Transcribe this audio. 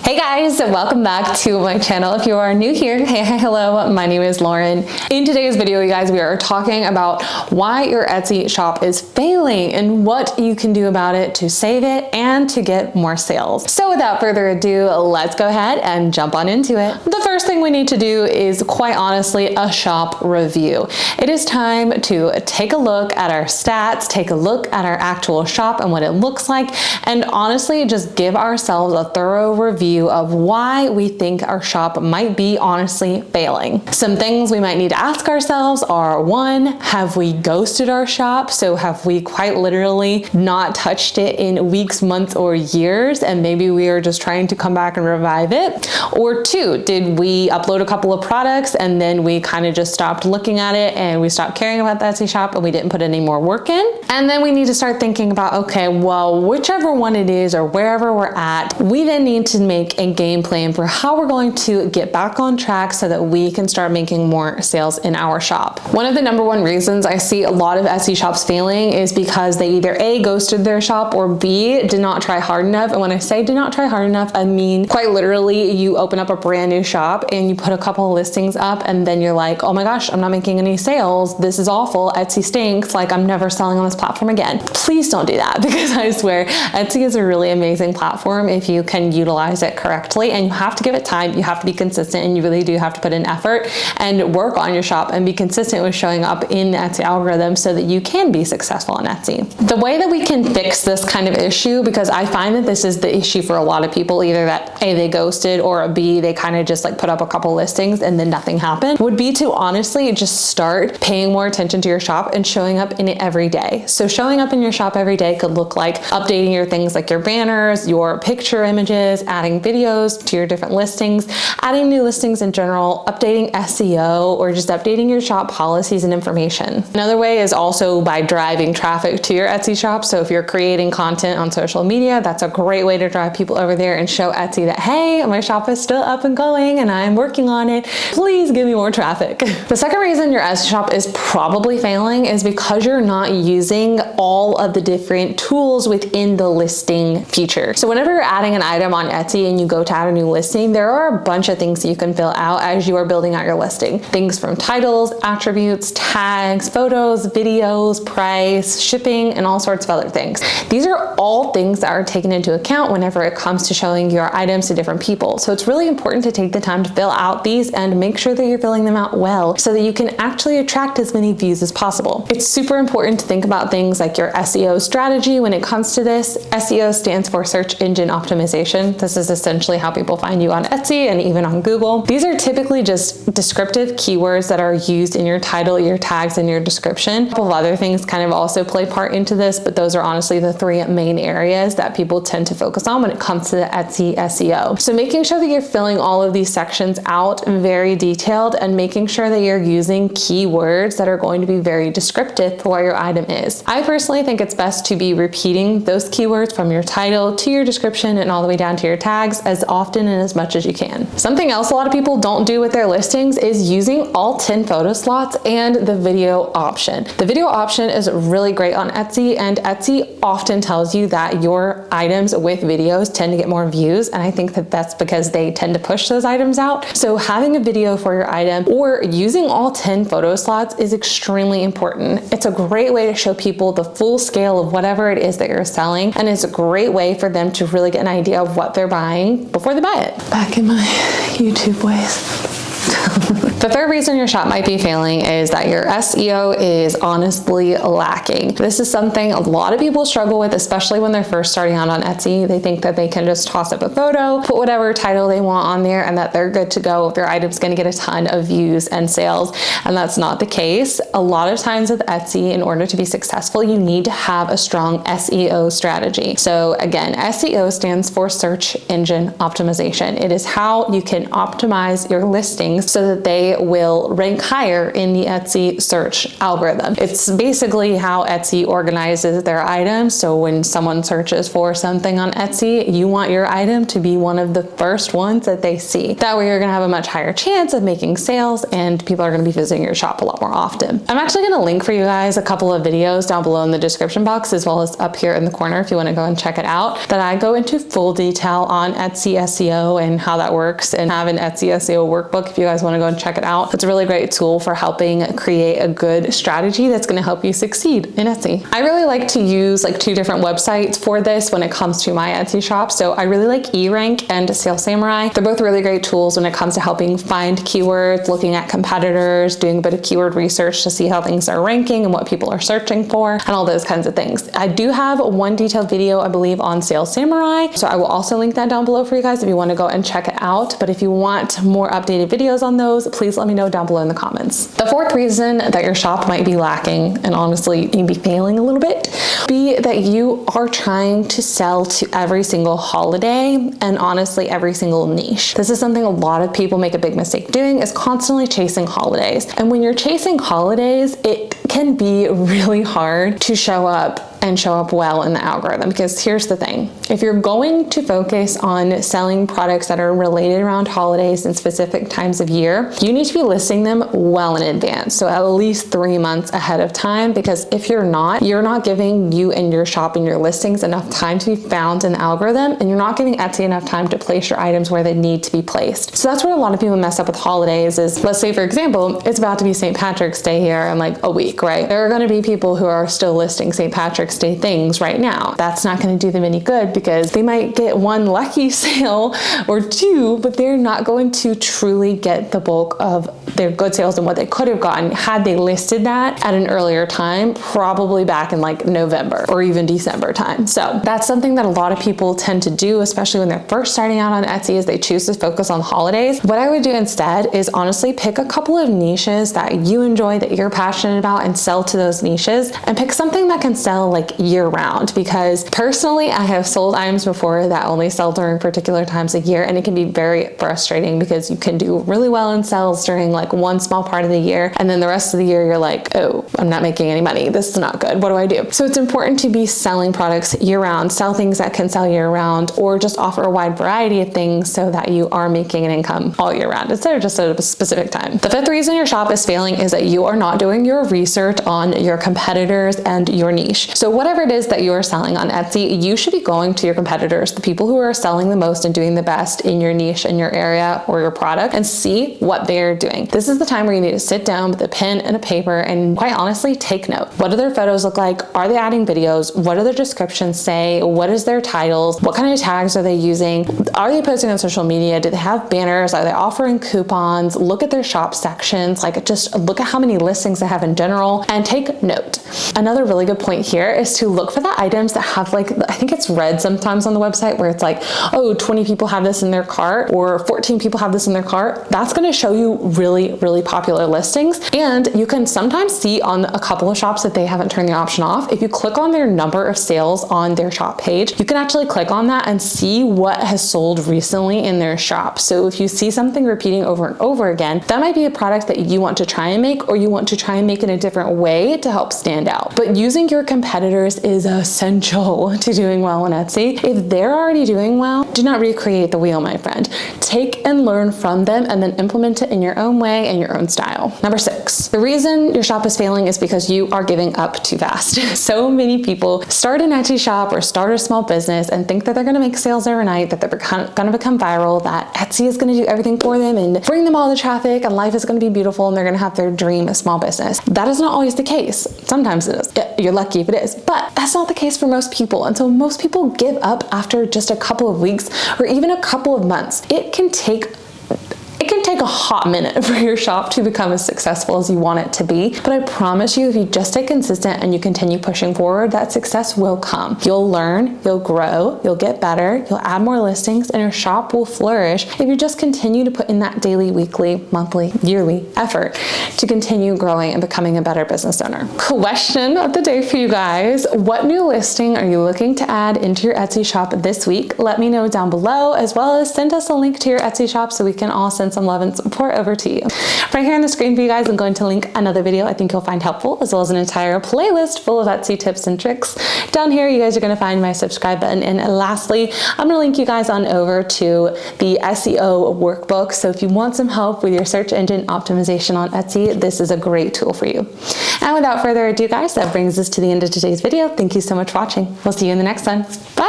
Hey guys, welcome back to my channel. If you are new here, hey, hello, my name is Lauren. In today's video, you guys, we are talking about why your Etsy shop is failing and what you can do about it to save it and to get more sales. So without further ado, let's go ahead and jump on into it. The first thing we need to do is, quite honestly, a shop review. It is time to take a look at our stats, take a look at our actual shop and what it looks like, and honestly, just give ourselves a thorough review of why we think our shop might be honestly failing. Some things we might need to ask ourselves are, one, have we ghosted our shop? So have we quite literally not touched it in weeks, months, or years, and maybe we are just trying to come back and revive it? Or two, did we upload a couple of products and then we kind of just stopped looking at it and we stopped caring about the Etsy shop and we didn't put any more work in? And then we need to start thinking about, okay, well, whichever one it is or wherever we're at, we then need to make a game plan for how we're going to get back on track so that we can start making more sales in our shop. One of the number one reasons I see a lot of Etsy shops failing is because they either A, ghosted their shop, or B, did not try hard enough. And when I say did not try hard enough, I mean quite literally you open up a brand new shop and you put a couple of listings up and then you're like, oh my gosh, I'm not making any sales. This is awful. Etsy stinks. Like, I'm never selling on this platform again. Please don't do that, because I swear Etsy is a really amazing platform if you can utilize it correctly, and you have to give it time, you have to be consistent, and you really do have to put in effort and work on your shop and be consistent with showing up in the Etsy algorithm so that you can be successful on Etsy. The way that we can fix this kind of issue, because I find that this is the issue for a lot of people, either that A, they ghosted, or B, they kind of just like put up a couple listings and then nothing happened, would be to honestly just start paying more attention to your shop and showing up in it every day. So showing up in your shop every day could look like updating your things like your banners, your picture images, adding videos to your different listings, adding new listings in general, updating SEO, or just updating your shop policies and information. Another way is also by driving traffic to your Etsy shop. So if you're creating content on social media, that's a great way to drive people over there and show Etsy that, hey, my shop is still up and going and I'm working on it. Please give me more traffic. The second reason your Etsy shop is probably failing is because you're not using all of the different tools within the listing feature. So whenever you're adding an item on Etsy and you go to add a new listing, there are a bunch of things that you can fill out as you are building out your listing. Things from titles, attributes, tags, photos, videos, price, shipping, and all sorts of other things. These are all things that are taken into account whenever it comes to showing your items to different people. So it's really important to take the time to fill out these and make sure that you're filling them out well so that you can actually attract as many views as possible. It's super important to think about things like your SEO strategy when it comes to this. SEO stands for search engine optimization. This is essentially how people find you on Etsy and even on Google. These are typically just descriptive keywords that are used in your title, your tags, and your description. A couple of other things kind of also play part into this, but those are honestly the three main areas that people tend to focus on when it comes to the Etsy SEO. So making sure that you're filling all of these sections out very detailed and making sure that you're using keywords that are going to be very descriptive for what your item is. I personally think it's best to be repeating those keywords from your title to your description and all the way down to your tags as often and as much as you can. Something else a lot of people don't do with their listings is using alt 10 photo slots and the video option. The video option is really great on Etsy, and Etsy often tells you that your items with videos tend to get more views, and I think that that's because they tend to push those items out. So having a video for your item or using all 10 photo slots is extremely important. It's a great way to show people the full scale of whatever it is that you're selling, and it's a great way for them to really get an idea of what they're buying before they buy it. Back in my YouTube ways. The third reason your shop might be failing is that your SEO is honestly lacking. This is something a lot of people struggle with, especially when they're first starting out on Etsy. They think that they can just toss up a photo, put whatever title they want on there, and that they're good to go. Their item's going to get a ton of views and sales, and that's not the case. A lot of times with Etsy, in order to be successful, you need to have a strong SEO strategy. So again, SEO stands for search engine optimization. It is how you can optimize your listings so that they they will rank higher in the Etsy search algorithm. It's basically how Etsy organizes their items. So when someone searches for something on Etsy, you want your item to be one of the first ones that they see. That way you're gonna have a much higher chance of making sales and people are gonna be visiting your shop a lot more often. I'm actually gonna link for you guys a couple of videos down below in the description box, as well as up here in the corner if you wanna go and check it out, that I go into full detail on Etsy SEO and how that works, and have an Etsy SEO workbook if you guys wanna go and check it out. It's a really great tool for helping create a good strategy that's gonna help you succeed in Etsy. I really like to use like 2 different websites for this when it comes to my Etsy shop. So I really like eRank and Sales Samurai. They're both really great tools when it comes to helping find keywords, looking at competitors, doing a bit of keyword research to see how things are ranking and what people are searching for, and all those kinds of things. I do have one detailed video, I believe, on Sales Samurai, so I will also link that down below for you guys if you want to go and check it out. But if you want more updated videos on those, please let me know down below in the comments. The 4th reason that your shop might be lacking, and honestly maybe failing a little bit, be that you are trying to sell to every single holiday and honestly every single niche. This is something a lot of people make a big mistake doing, is constantly chasing holidays. And when you're chasing holidays, it can be really hard to show up well in the algorithm, because here's the thing. If you're going to focus on selling products that are related around holidays and specific times of year, you need to be listing them well in advance. So at least 3 months ahead of time, because if you're not giving you and your shop and your listings enough time to be found in the algorithm, and you're not giving Etsy enough time to place your items where they need to be placed. So that's where a lot of people mess up with holidays is, let's say for example, it's about to be St. Patrick's Day here in like a week, right? There are going to be people who are still listing St. Patrick's Day things right now. That's not going to do them any good, because they might get 1 lucky sale or 2, but they're not going to truly get the bulk of their good sales and what they could have gotten had they listed that at an earlier time, probably back in like November or even December time. So that's something that a lot of people tend to do, especially when they're first starting out on Etsy, is they choose to focus on holidays. What I would do instead is honestly pick a couple of niches that you enjoy, that you're passionate about, and sell to those niches, and pick something that can sell like year round. Because personally, I have sold items before that only sell during particular times a year, and it can be very frustrating because you can do really well in sales during like one small part of the year, and then the rest of the year you're like, oh, I'm not making any money. This is not good. What do I do? So it's important to be selling products year round, sell things that can sell year round, or just offer a wide variety of things so that you are making an income all year round instead of just at a specific time. The 5th reason your shop is failing is that you are not doing your research on your competitors and your niche. So whatever it is that you are selling on Etsy, you should be going to your competitors, the people who are selling the most and doing the best in your niche, in your area, or your product, and see what they're doing. This is the time where you need to sit down with a pen and a paper and quite honestly take note. What do their photos look like? Are they adding videos? What do their descriptions say? What is their titles? What kind of tags are they using? Are they posting on social media? Do they have banners? Are they offering coupons? Look at their shop sections, like just look at how many listings they have in general, and take note. Another really good point here is to look for the items that have like, I think it's red sometimes on the website where it's like, oh, 20 people have this in their cart or 14 people have this in their cart. That's going to show you really, really popular listings. And you can sometimes see on a couple of shops that they haven't turned the option off. If you click on their number of sales on their shop page, you can actually click on that and see what has sold recently in their shop. So if you see something repeating over and over again, that might be a product that you want to try and make, or you want to try and make in a different way to help stand out. But using your competitors is essential to doing well on Etsy. If they're already doing well, do not recreate the wheel, my friend. Take and learn from them and then implement it in your own way and your own style. Number 6, the reason your shop is failing is because you are giving up too fast. So many people start an Etsy shop or start a small business and think that they're going to make sales overnight, that they're going to become viral, that Etsy is going to do everything for them and bring them all the traffic, and life is going to be beautiful and they're going to have their dream small business. That is not always the case. Sometimes it is. You're lucky if it is, but that's not the case for most people. And so most people give up after just a couple of weeks or even a couple of months. It can take a hot minute for your shop to become as successful as you want it to be. But I promise you, if you just stay consistent and you continue pushing forward, that success will come. You'll learn, you'll grow, you'll get better, you'll add more listings, and your shop will flourish if you just continue to put in that daily, weekly, monthly, yearly effort to continue growing and becoming a better business owner. Question of the day for you guys: what new listing are you looking to add into your Etsy shop this week? Let me know down below, as well as send us a link to your Etsy shop so we can all send some love and support over to you. Right here on the screen for you guys, I'm going to link another video I think you'll find helpful, as well as an entire playlist full of Etsy tips and tricks. Down here, you guys are going to find my subscribe button. And lastly, I'm going to link you guys on over to the SEO workbook. So if you want some help with your search engine optimization on Etsy, this is a great tool for you. And without further ado, guys, that brings us to the end of today's video. Thank you so much for watching. We'll see you in the next one. Bye.